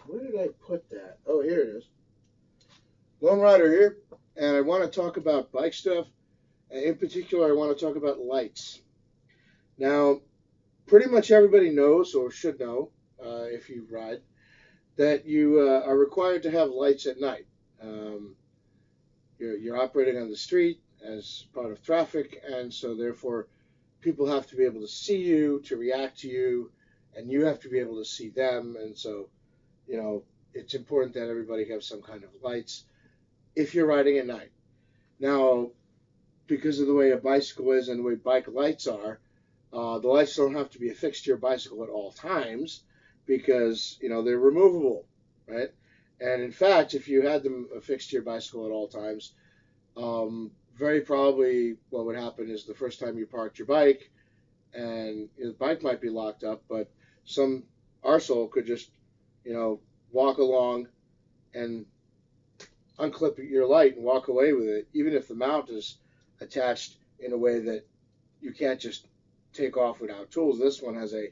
Where did I put that? Oh, here it is. Lone Rider here, and I want to talk about bike stuff. And in particular, I want to talk about lights. Now, pretty much everybody knows, or should know, if you ride, that you are required to have lights at night. Um, you're operating on the street as part of traffic, and so therefore, people have to be able to see you, to react to you, and you have to be able to see them. And so, you know, it's important that everybody have some kind of lights if you're riding at night. Now, because of the way a bicycle is and the way bike lights are, the lights don't have to be affixed to your bicycle at all times because they're removable, right? And in fact, if you had them affixed to your bicycle at all times, very probably what would happen is the first time you parked your bike and the bike might be locked up, but some arsehole could just you know walk along and unclip your light and walk away with it, even if the mount is attached in a way that you can't just take off without tools. This one has a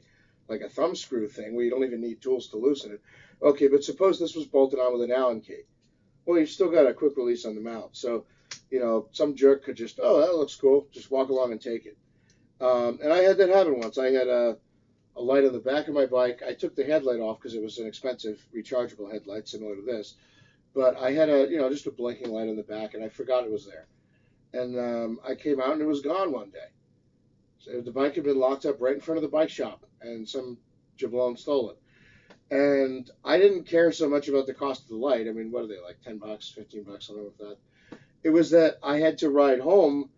like a thumb screw thing where you don't even need tools to loosen it. Okay, but suppose this was bolted on with an Allen key. Well, you've still got a quick release on the mount. So, some jerk could just, oh, that looks cool, just walk along and take it. And I had that happen once. I had a light on the back of my bike. I took the headlight off because it was an expensive rechargeable headlight similar to this. But I had just a blinking light on the back, and I forgot it was there. And I came out, and it was gone one day. So the bike had been locked up right in front of the bike shop, and some jablon stole it. And I didn't care so much about the cost of the light. I mean, what are they, like $10, $15? I don't know if that. It was that I had to ride home,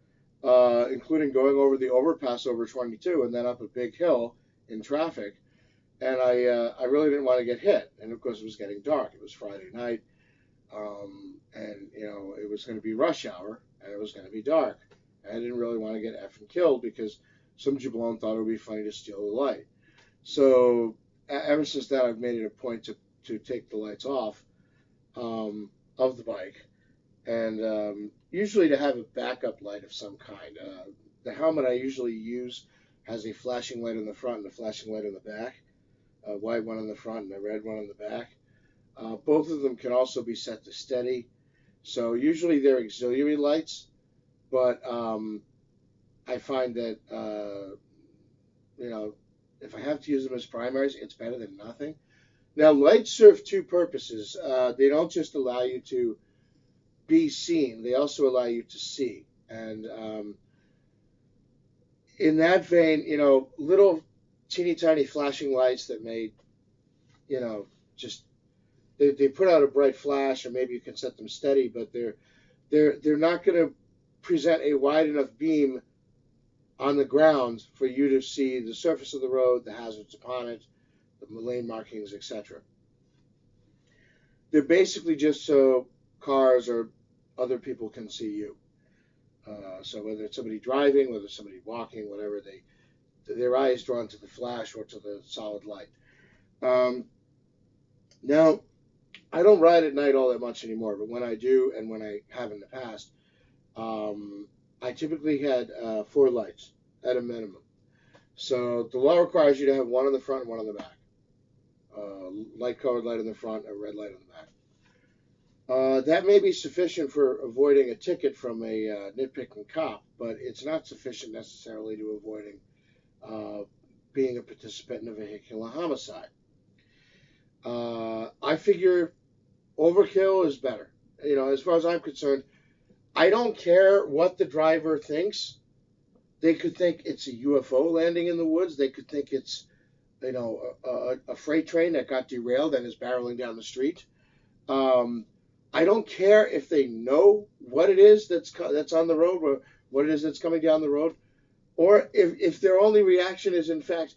including going over the overpass over 22 and then up a big hill in traffic. And I really didn't want to get hit. And of course, it was getting dark. It was Friday night. And it was going to be rush hour, and it was going to be dark. And I didn't really want to get effing killed because some jablon thought it would be funny to steal the light. So ever since that, I've made it a point to take the lights off of the bike, and usually to have a backup light of some kind. The helmet I usually use has a flashing light in the front and a flashing light in the back, a white one in the front and a red one in the back. Both of them can also be set to steady. So usually they're auxiliary lights, but I find that if I have to use them as primaries, it's better than nothing. Now lights serve two purposes. They don't just allow you to be seen; they also allow you to see. And in that vein, little teeny tiny flashing lights that may, just they put out a bright flash, or maybe you can set them steady, but they're not going to present a wide enough beam on the ground for you to see the surface of the road, the hazards upon it, the lane markings, etc. They're basically just so cars or other people can see you. So whether it's somebody driving, whether it's somebody walking, whatever, their eye is drawn to the flash or to the solid light. Now, I don't ride at night all that much anymore, but when I do, and when I have in the past, I typically had 4 lights at a minimum. So the law requires you to have one in the front and one in the back. Light colored light in the front, a red light in the back. That may be sufficient for avoiding a ticket from a nitpicking cop, but it's not sufficient necessarily to avoiding being a participant in a vehicular homicide. I figure overkill is better. As far as I'm concerned, I don't care what the driver thinks. They could think it's a UFO landing in the woods. They could think it's, a freight train that got derailed and is barreling down the street. I don't care if they know what it is that's on the road, or what it is that's coming down the road, or if their only reaction is, in fact,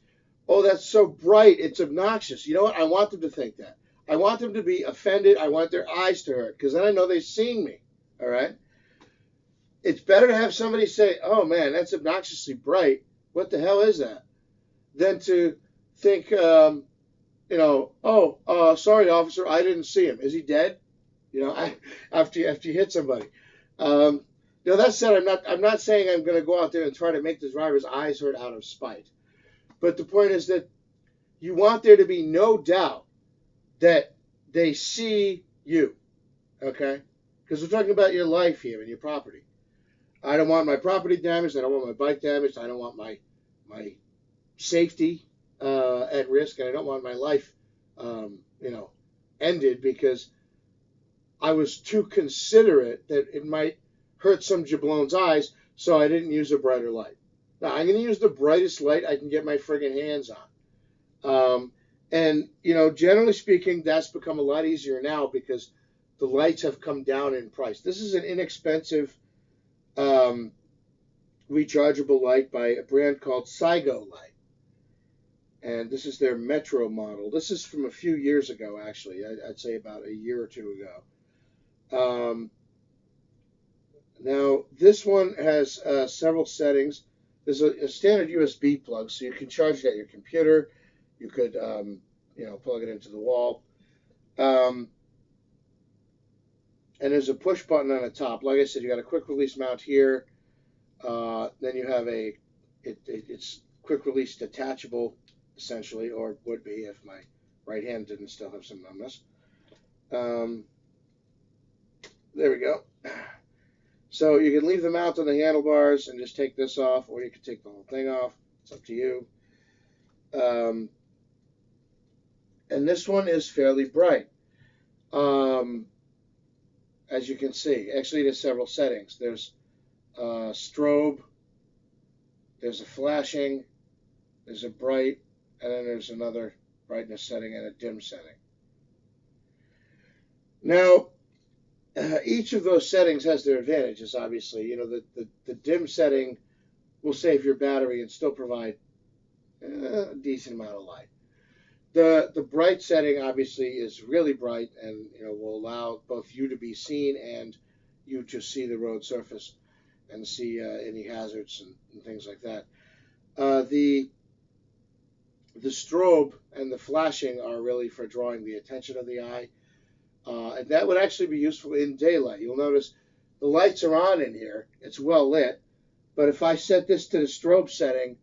oh, that's so bright, it's obnoxious. You know what? I want them to think that. I want them to be offended. I want their eyes to hurt, because then I know they've seen me. All right? It's better to have somebody say, oh, man, that's obnoxiously bright. What the hell is that? Than to think, sorry, officer, I didn't see him. Is he dead? After you hit somebody. That said, I'm not saying I'm going to go out there and try to make the driver's eyes hurt out of spite. But the point is that you want there to be no doubt that they see you, okay? Because we're talking about your life here and your property. I don't want my property damaged. I don't want my bike damaged. I don't want my safety at risk, and I don't want my life, ended because I was too considerate that it might hurt some jablon's eyes, so I didn't use a brighter light. Now, I'm going to use the brightest light I can get my friggin' hands on. And, generally speaking, that's become a lot easier now because the lights have come down in price. This is an inexpensive rechargeable light by a brand called Saigo Light. And this is their Metro model. This is from a few years ago, actually. I'd say about a year or two ago. Now, this one has several settings. There's a standard USB plug, so you can charge it at your computer. You could, plug it into the wall. And there's a push button on the top. Like I said, you got a quick release mount here. Then you have it's quick release detachable, essentially, or would be if my right hand didn't still have some numbness. There we go. So you can leave the mount on the handlebars and just take this off, or you can take the whole thing off. It's up to you. And this one is fairly bright. As you can see, actually there's several settings. There's strobe, there's a flashing, there's a bright, and then there's another brightness setting and a dim setting. Now, each of those settings has their advantages, obviously. The dim setting will save your battery and still provide a decent amount of light. The bright setting, obviously, is really bright and will allow both you to be seen and you to see the road surface and see any hazards and things like that. The strobe and the flashing are really for drawing the attention of the eye. And that would actually be useful in daylight. You'll notice the lights are on in here. It's well lit. But if I set this to the strobe setting,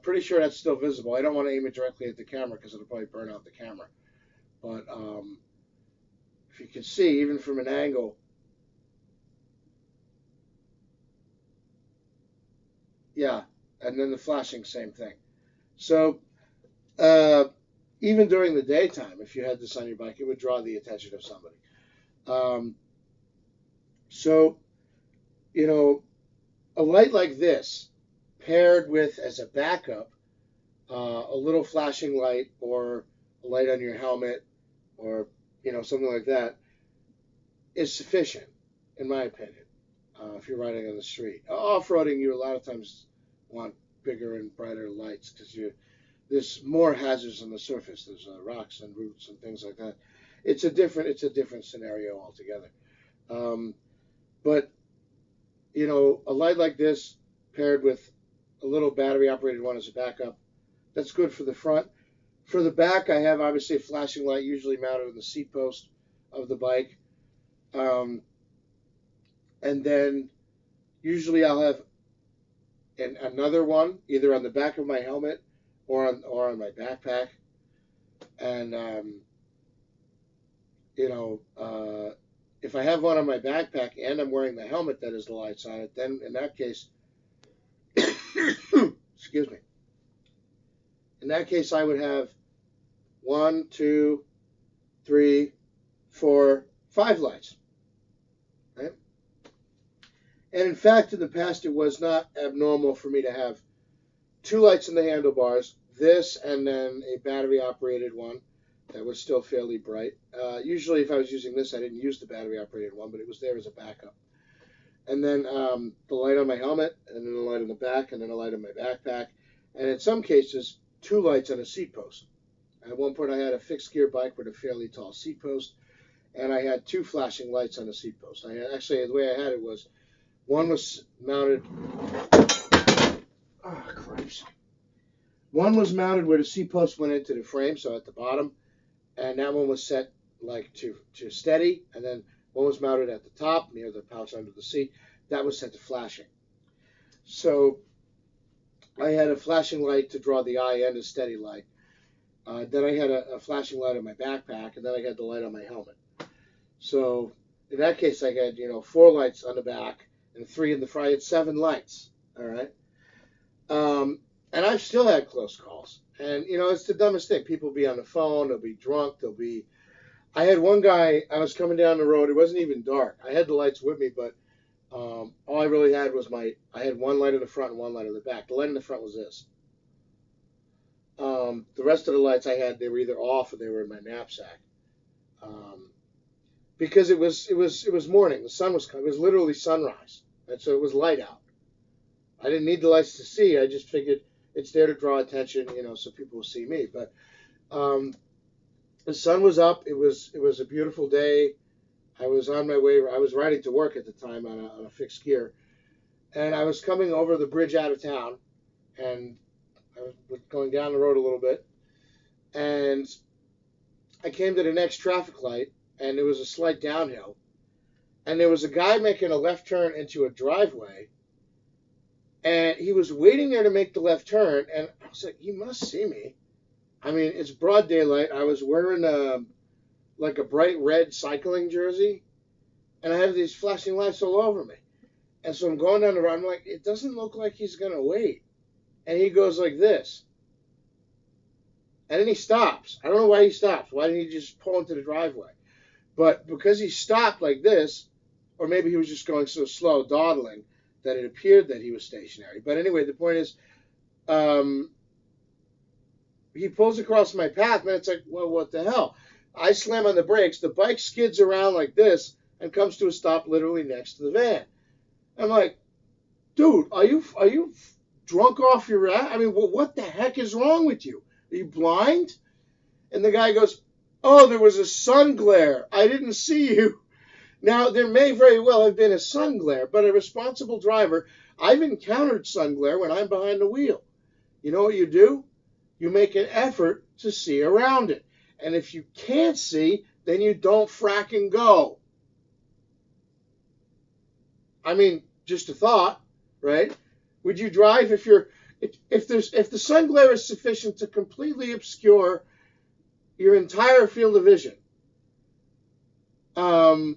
pretty sure that's still visible. I don't want to aim it directly at the camera because it'll probably burn out the camera. But if you can see, even from an angle, yeah, and then the flashing, same thing. So even during the daytime, if you had this on your bike, it would draw the attention of somebody. A light like this, paired with, as a backup, a little flashing light or a light on your helmet or, something like that, is sufficient, in my opinion, if you're riding on the street. Off-roading, you a lot of times want bigger and brighter lights because there's more hazards on the surface. There's rocks and roots and things like that. It's a different scenario altogether. But a light like this paired with a little battery operated one as a backup, that's good for the front. For the back, I have obviously a flashing light usually mounted on the seat post of the bike. And then usually I'll have another one either on the back of my helmet or on my backpack. And if I have one on my backpack and I'm wearing the helmet that has the lights on it, then in that case, excuse me. In that case, I would have 1, 2, 3, 4, 5 lights. Right? And in fact, in the past, it was not abnormal for me to have 2 lights in the handlebars, this and then a battery-operated one that was still fairly bright. Usually, if I was using this, I didn't use the battery-operated one, but it was there as a backup. And then the light on my helmet, and then the light on the back, and then a light on my backpack. And in some cases, 2 lights on a seat post. At one point, I had a fixed-gear bike with a fairly tall seat post, and I had 2 flashing lights on the seat post. Actually, the way I had it was, one was mounted... Oh, Christ. One was mounted where the seat post went into the frame, so at the bottom, and that one was set like to steady, and then one was mounted at the top near the pouch under the seat. That was set to flashing. So I had a flashing light to draw the eye and a steady light. Then I had a flashing light on my backpack, and then I had the light on my helmet. So in that case, I had 4 lights on the back and 3 in the front. I had 7 lights. All right. And I've still had close calls. And it's the dumbest thing. People be on the phone. They'll be drunk. They'll be. I had one guy. I was coming down the road. It wasn't even dark. I had the lights with me, but all I really had was I had 1 light in the front and 1 light in the back. The light in the front was this. The rest of the lights I had, they were either off or they were in my knapsack. Because it was morning. The sun was coming. It was literally sunrise, and so it was light out. I didn't need the lights to see. I just figured it's there to draw attention, so people will see me. But the sun was up. It was a beautiful day. I was on my way. I was riding to work at the time on a fixed gear, and I was coming over the bridge out of town, and I was going down the road a little bit, and I came to the next traffic light, and there was a slight downhill, and there was a guy making a left turn into a driveway, and he was waiting there to make the left turn, and I was like, he must see me. I mean, it's broad daylight. I was wearing like a bright red cycling jersey, and I have these flashing lights all over me. And so I'm going down the road. I'm like, it doesn't look like he's going to wait. And he goes like this. And then he stops. I don't know why he stops. Why didn't he just pull into the driveway? But because he stopped like this, or maybe he was just going so slow, dawdling, that it appeared that he was stationary. But anyway, the point is, he pulls across my path, and it's like, well, what the hell? I slam on the brakes. The bike skids around like this and comes to a stop literally next to the van. I'm like, dude, are you drunk off your ass? I mean, what the heck is wrong with you? Are you blind? And the guy goes, oh, there was a sun glare. I didn't see you. Now, there may very well have been a sun glare, but a responsible driver, I've encountered sun glare when I'm behind the wheel. You know what you do? You make an effort to see around it. And if you can't see, then you don't fracking go. I mean, just a thought, right? Would you drive if the sun glare is sufficient to completely obscure your entire field of vision? Then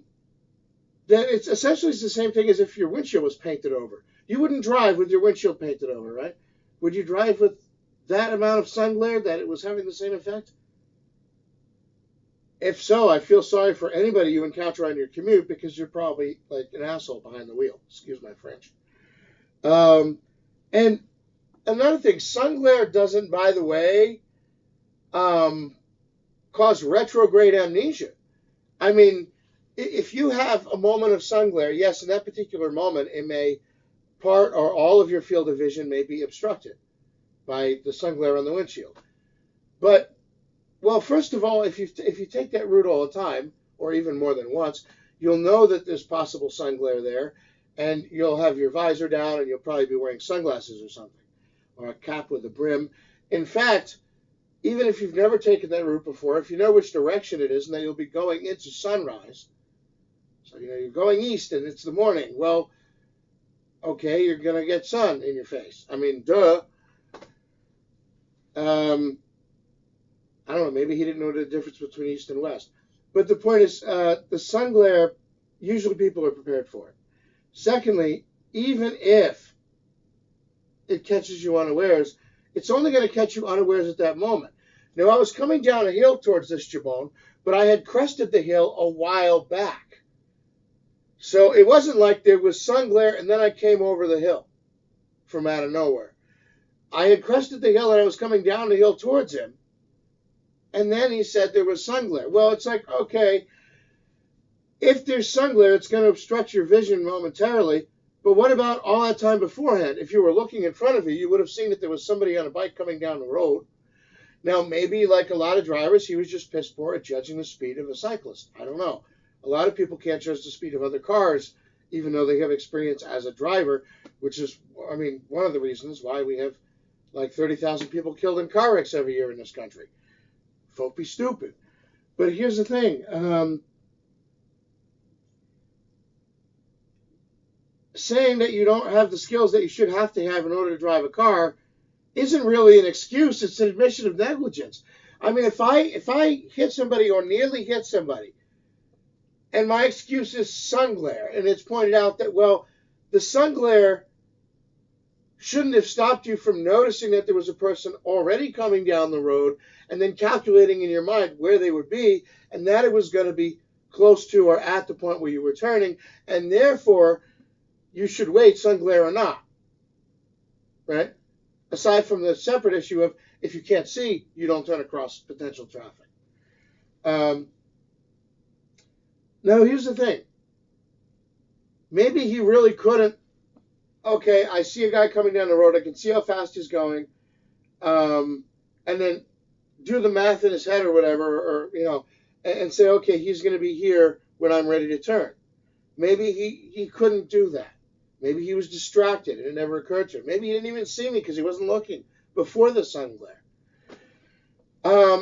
it's essentially the same thing as if your windshield was painted over. You wouldn't drive with your windshield painted over, right? Would you drive with that amount of sun glare that it was having the same effect? If so, I feel sorry for anybody you encounter on your commute because you're probably like an asshole behind the wheel. Excuse my French. And another thing, sun glare doesn't, by the way, cause retrograde amnesia. I mean, if you have a moment of sun glare, yes, in that particular moment, it may part or all of your field of vision may be obstructed by the sun glare on the windshield. But well, first of all, if you take that route all the time, or even more than once, you'll know that there's possible sun glare there, and you'll have your visor down, and you'll probably be wearing sunglasses or something, or a cap with a brim. In fact, even if you've never taken that route before, if you know which direction it is, and then you'll be going into sunrise, so you're going east and it's the morning, well, okay, you're going to get sun in your face. I mean, duh. I don't know, maybe he didn't know the difference between east and west. But the point is, the sun glare, usually people are prepared for it. Secondly, even if it catches you unawares, it's only going to catch you unawares at that moment. Now, I was coming down a hill towards this jabon, but I had crested the hill a while back. So it wasn't like there was sun glare and then I came over the hill from out of nowhere. I had crested the hill and I was coming down the hill towards him. And then he said there was sun glare. Well, it's like, okay, if there's sun glare, it's going to obstruct your vision momentarily. But what about all that time beforehand? If you were looking in front of you, you would have seen that there was somebody on a bike coming down the road. Now, maybe like a lot of drivers, he was just piss poor at judging the speed of a cyclist. I don't know. A lot of people can't judge the speed of other cars, even though they have experience as a driver, which is, I mean, one of the reasons why we have like 30,000 people killed in car wrecks every year in this country. Folk be stupid. But here's the thing. Saying that you don't have the skills that you should have to have in order to drive a car isn't really an excuse. It's an admission of negligence. I mean, if I hit somebody or nearly hit somebody, and my excuse is sun glare, and it's pointed out that, well, the sun glare shouldn't have stopped you from noticing that there was a person already coming down the road and then calculating in your mind where they would be and that it was going to be close to or at the point where you were turning, and therefore you should wait, sun glare or not, right? Aside from the separate issue of if you can't see, you don't turn across potential traffic. Now, here's the thing. Maybe he really couldn't. Okay, I see a guy coming down the road. I can see how fast he's going, and then do the math in his head or whatever, or and say, okay, he's going to be here when I'm ready to turn. Maybe he couldn't do that. Maybe he was distracted and it never occurred to him. Maybe he didn't even see me because he wasn't looking before the sun glare.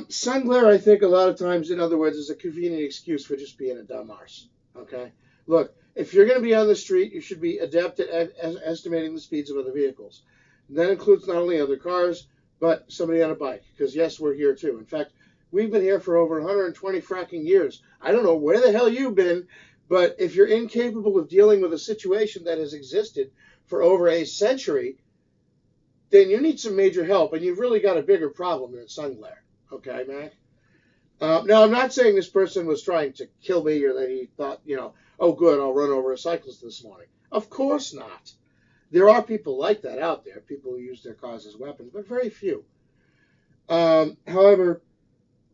Sun glare, I think, a lot of times, in other words, is a convenient excuse for just being a dumb arse. Okay? Look, if you're going to be on the street, you should be adept at estimating the speeds of other vehicles. And that includes not only other cars, but somebody on a bike. Because, yes, we're here too. In fact, we've been here for over 120 fracking years. I don't know where the hell you've been, but if you're incapable of dealing with a situation that has existed for over a century, then you need some major help, and you've really got a bigger problem than sun glare. Okay, Mac? Now, I'm not saying this person was trying to kill me or that he thought, oh, good, I'll run over a cyclist this morning. Of course not. There are people like that out there, people who use their cars as weapons, but very few. However,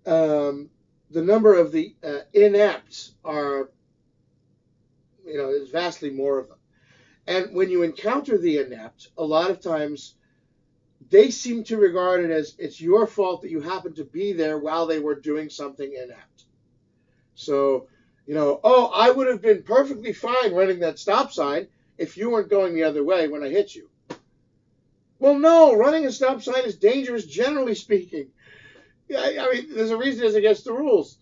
the number of the inepts are, there's vastly more of them. And when you encounter the inept, a lot of times they seem to regard it as it's your fault that you happened to be there while they were doing something inept. So, oh, I would have been perfectly fine running that stop sign if you weren't going the other way when I hit you. Well, no, running a stop sign is dangerous, generally speaking. I mean, there's a reason it's against the rules.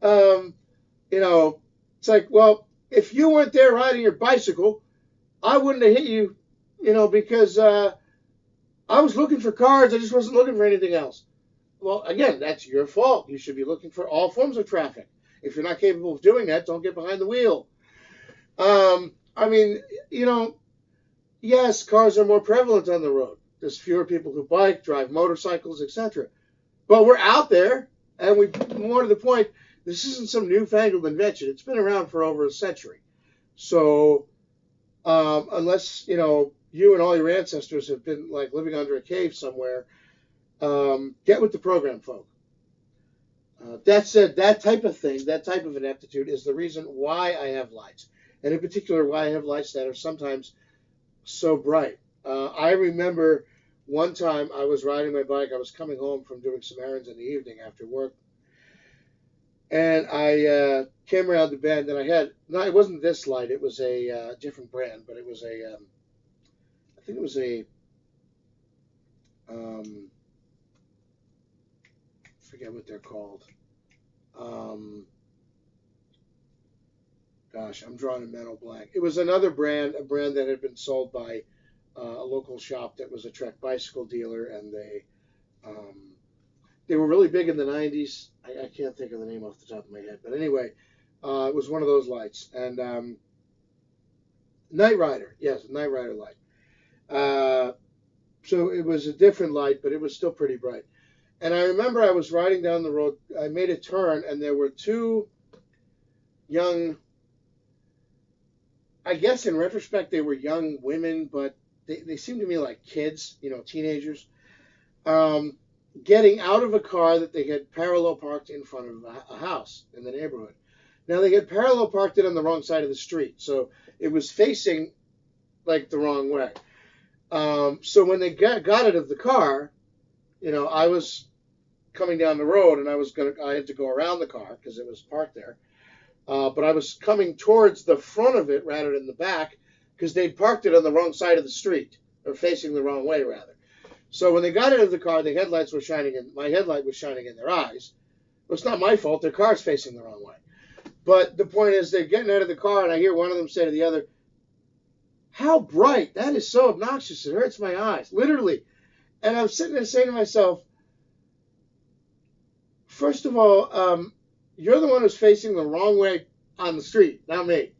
It's like, well, if you weren't there riding your bicycle, I wouldn't have hit you, because I was looking for cars. I just wasn't looking for anything else. Well, again, that's your fault. You should be looking for all forms of traffic. If you're not capable of doing that, don't get behind the wheel. I mean, yes, cars are more prevalent on the road. There's fewer people who bike, drive motorcycles, etc. But we're out there, and more to the point, this isn't some newfangled invention. It's been around for over a century. So unless, you and all your ancestors have been like living under a cave somewhere, get with the program, folk. That said, that type of thing, that type of ineptitude is the reason why I have lights. And in particular, why I have lights that are sometimes so bright. I remember one time I was riding my bike. I was coming home from doing some errands in the evening after work. And I came around the bend, and it wasn't this light. It was a different brand, but it was I think it was forget what they're called. Gosh, I'm drawing a mental blank. It was another brand, a brand that had been sold by a local shop that was a Trek bicycle dealer, and they were really big in the 90s. I can't think of the name off the top of my head, but anyway, it was one of those lights. And Night Rider, yes, Night Rider light. So it was a different light, but it was still pretty bright. And I remember I was riding down the road. I made a turn, and there were two young, I guess in retrospect they were young women, but they seemed to me like kids, teenagers, getting out of a car that they had parallel parked in front of a house in the neighborhood. Now, they had parallel parked it on the wrong side of the street, so it was facing like the wrong way. So when they got out of the car, I was coming down the road, and I had to go around the car because it was parked there. But I was coming towards the front of it rather than the back because they'd parked it on the wrong side of the street, or facing the wrong way rather. So when they got out of the car, the headlights were shining in. My headlight was shining in their eyes. Well, it's not my fault. Their car's facing the wrong way. But the point is, they're getting out of the car, and I hear one of them say to the other, "How bright! That is so obnoxious. It hurts my eyes." Literally. And I'm sitting there saying to myself, first of all, you're the one who's facing the wrong way on the street, not me.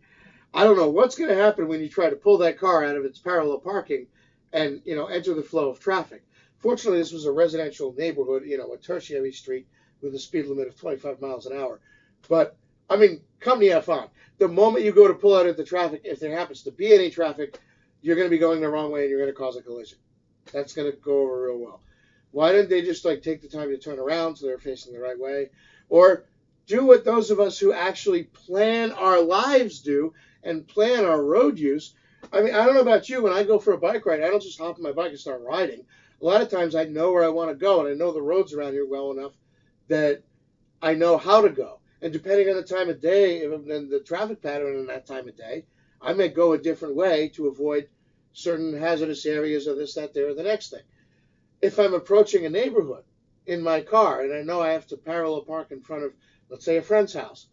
I don't know what's going to happen when you try to pull that car out of its parallel parking and, enter the flow of traffic. Fortunately, this was a residential neighborhood, a tertiary street with a speed limit of 25 miles an hour. But, I mean, come to have fun. The moment you go to pull out into traffic, if there happens to be any traffic, you're going to be going the wrong way and you're going to cause a collision. That's going to go over real well. Why didn't they just take the time to turn around so they're facing the right way? Or do what those of us who actually plan our lives do and plan our road use. I mean, I don't know about you. When I go for a bike ride, I don't just hop on my bike and start riding. A lot of times I know where I want to go, and I know the roads around here well enough that I know how to go. And depending on the time of day and the traffic pattern in that time of day, I may go a different way to avoid certain hazardous areas or this, that, there, or the next thing. If I'm approaching a neighborhood in my car and I know I have to parallel park in front of, let's say, a friend's house,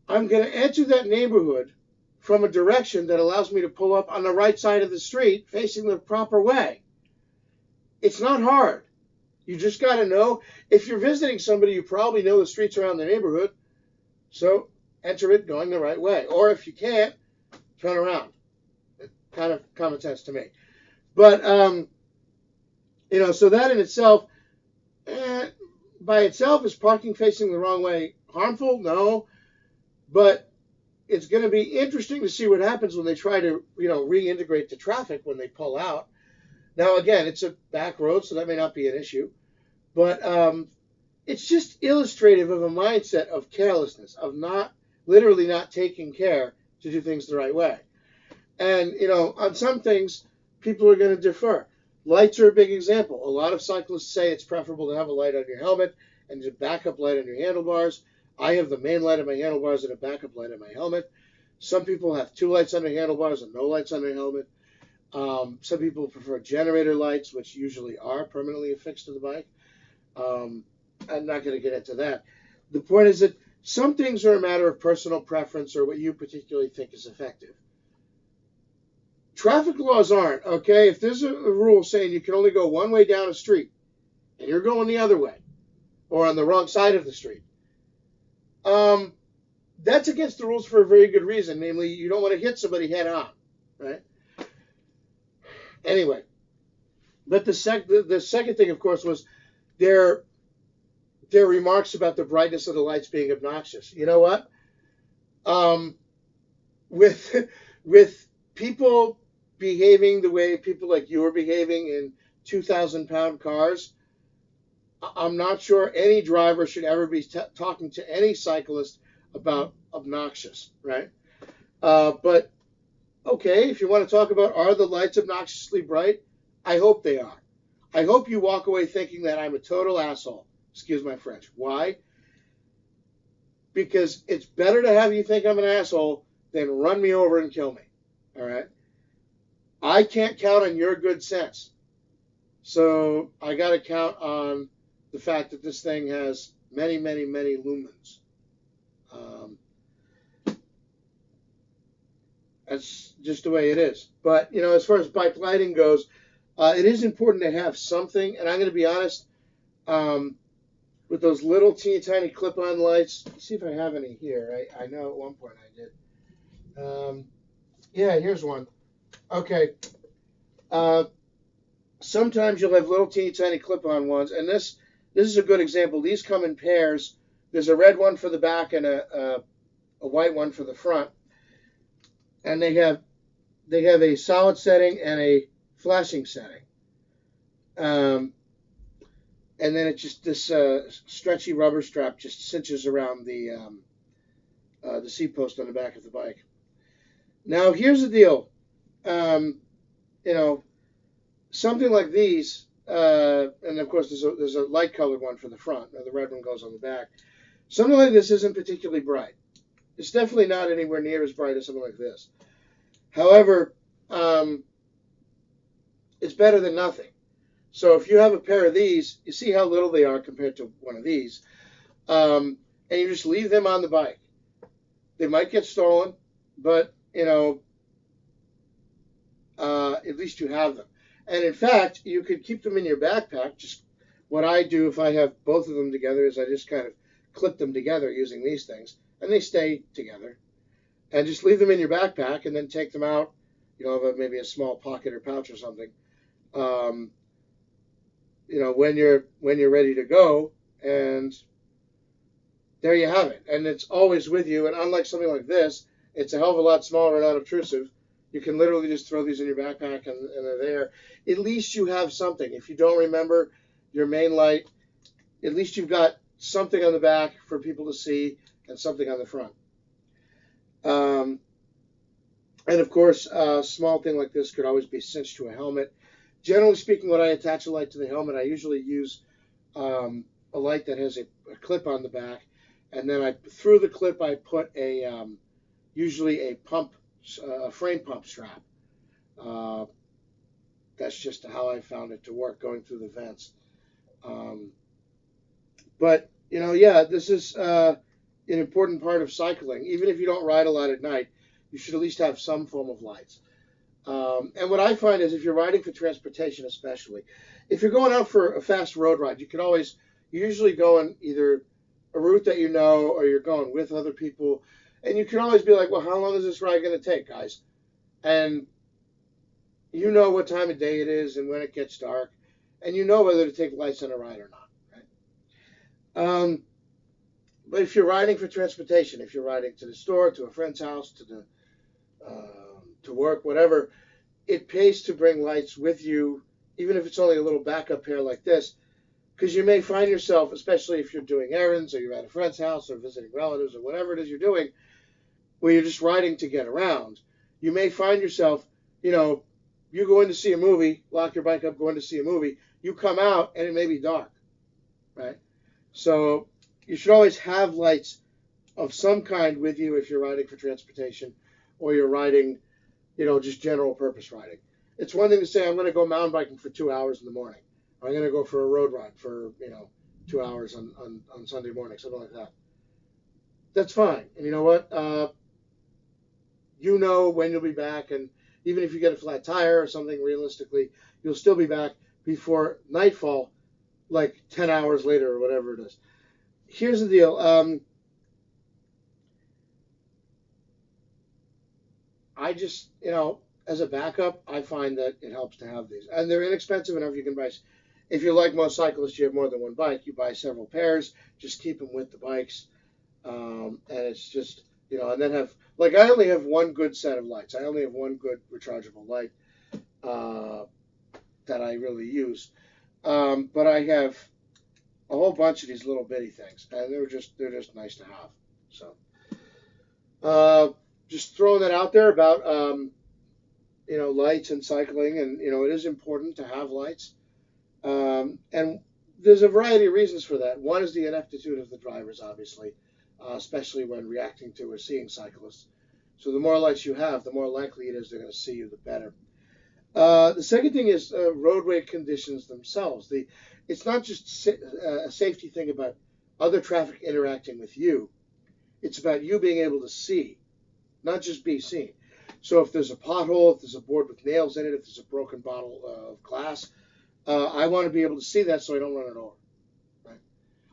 I'm going to enter that neighborhood from a direction that allows me to pull up on the right side of the street facing the proper way. It's not hard. You just got to know. If you're visiting somebody, you probably know the streets around the neighborhood, so enter it going the right way. Or if you can't, turn around. Kind of common sense to me. But, so that in itself, by itself, is parking facing the wrong way harmful? No. But it's going to be interesting to see what happens when they try to, reintegrate the traffic when they pull out. Now, again, it's a back road, so that may not be an issue. But it's just illustrative of a mindset of carelessness, of literally not taking care to do things the right way. And, on some things, people are going to defer. Lights are a big example. A lot of cyclists say it's preferable to have a light on your helmet and a backup light on your handlebars. I have the main light on my handlebars and a backup light on my helmet. Some people have 2 lights on their handlebars and no lights on their helmet. Some people prefer generator lights, which usually are permanently affixed to the bike. I'm not going to get into that. The point is that some things are a matter of personal preference or what you particularly think is effective. Traffic laws aren't, okay? If there's a rule saying you can only go one way down a street and you're going the other way or on the wrong side of the street, that's against the rules for a very good reason. Namely, you don't want to hit somebody head on, right? Anyway, but the second thing, of course, was their remarks about the brightness of the lights being obnoxious. You know what? With people behaving the way people like you are behaving in 2,000-pound cars, I'm not sure any driver should ever be talking to any cyclist about obnoxious, right? But, okay, if you want to talk about are the lights obnoxiously bright, I hope they are. I hope you walk away thinking that I'm a total asshole. Excuse my French. Why? Because it's better to have you think I'm an asshole than run me over and kill me, all right? I can't count on your good sense. So I got to count on the fact that this thing has many, many, many lumens. That's just the way it is. But, as far as bike lighting goes, it is important to have something. And I'm going to be honest, with those little teeny tiny clip-on lights, let's see if I have any here. I know at one point I did. Yeah, here's one. Okay. Sometimes you'll have little teeny tiny clip-on ones, and this is a good example. These come in pairs. There's a red one for the back and a white one for the front, and they have a solid setting and a flashing setting. And then it's just this stretchy rubber strap just cinches around the seat post on the back of the bike. Now here's the deal. Something like these, and of course there's a light colored one for the front. Now the red one goes on the back. Something like this isn't particularly bright. It's definitely not anywhere near as bright as something like this. However, it's better than nothing. So if you have a pair of these, you see how little they are compared to one of these, and you just leave them on the bike. They might get stolen, but at least you have them. And in fact, you could keep them in your backpack, just what I do if I have both of them together is I just kind of clip them together using these things, and they stay together. And just leave them in your backpack, and then take them out. Maybe a small pocket or pouch or something. Um, when you're ready to go, and there you have it. And it's always with you. And unlike something like this, it's a hell of a lot smaller and unobtrusive. You can literally just throw these in your backpack, and they're there. At least you have something. If you don't remember your main light, at least you've got something on the back for people to see and something on the front. And of course, a small thing like this could always be cinched to a helmet. Generally speaking, when I attach a light to the helmet, I usually use a light that has a clip on the back, and then through the clip I put usually a frame pump strap. That's just how I found it to work, going through the vents. But yeah, this is an important part of cycling. Even if you don't ride a lot at night, you should at least have some form of lights. And what I find is if you're riding for transportation, especially, if you're going out for a fast road ride, you usually go on either a route that you know, or you're going with other people, and you can always be like, well, how long is this ride going to take, guys? And you know what time of day it is and when it gets dark, and you know whether to take lights on a ride or not, right? But if you're riding for transportation, if you're riding to the store, to a friend's house, to work, whatever, it pays to bring lights with you, even if it's only a little backup pair like this, because you may find yourself, especially if you're doing errands or you're at a friend's house or visiting relatives or whatever it is you're doing, where you're just riding to get around, you may find yourself, you go in to see a movie, lock your bike up, go in to see a movie, you come out and it may be dark, right? So you should always have lights of some kind with you if you're riding for transportation or you're riding, just general purpose riding. It's one thing to say, I'm going to go mountain biking for 2 hours in the morning. Or I'm going to go for a road ride for, 2 hours on Sunday morning, something like that. That's fine. And you know what? You know when you'll be back, and even if you get a flat tire or something, realistically, you'll still be back before nightfall, like 10 hours later or whatever it is. Here's the deal. I just, as a backup, I find that it helps to have these. And they're inexpensive enough. You can buy, if you're like most cyclists, you have more than one bike, you buy several pairs, just keep them with the bikes. And it's just, and then I only have one good set of lights. I only have one good rechargeable light that I really use. But I have a whole bunch of these little bitty things, and they're just nice to have. So, just throwing that out there about lights and cycling, and it is important to have lights. And there's a variety of reasons for that. One is the ineptitude of the drivers, obviously, especially when reacting to or seeing cyclists. So the more lights you have, the more likely it is they're going to see you, the better. The second thing is roadway conditions themselves. It's not just a safety thing about other traffic interacting with you. It's about you being able to see, not just be seen. So if there's a pothole, if there's a board with nails in it, if there's a broken bottle of glass, I want to be able to see that so I don't run it over. Right?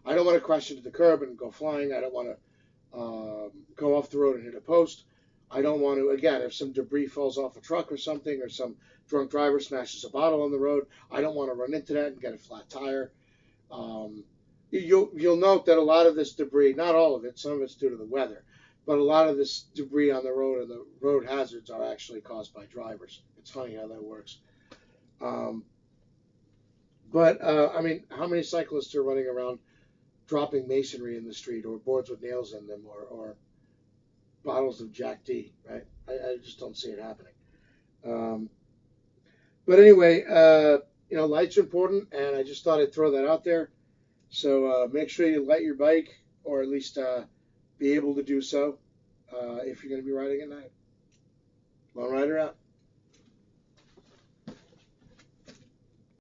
I don't want to crash into the curb and go flying. I don't want to go off the road and hit a post. I don't want to, again, if some debris falls off a truck or something, or some drunk driver smashes a bottle on the road, I don't want to run into that and get a flat tire. You'll note that a lot of this debris, not all of it, some of it's due to the weather, but a lot of this debris on the road and the road hazards are actually caused by drivers. It's funny how that works. But how many cyclists are running around dropping masonry in the street, or boards with nails in them, or bottles of Jack D, right? I just don't see it happening. But anyway, lights are important, and I just thought I'd throw that out there. So make sure you light your bike, or at least be able to do so if you're going to be riding at night. Lone Rider out.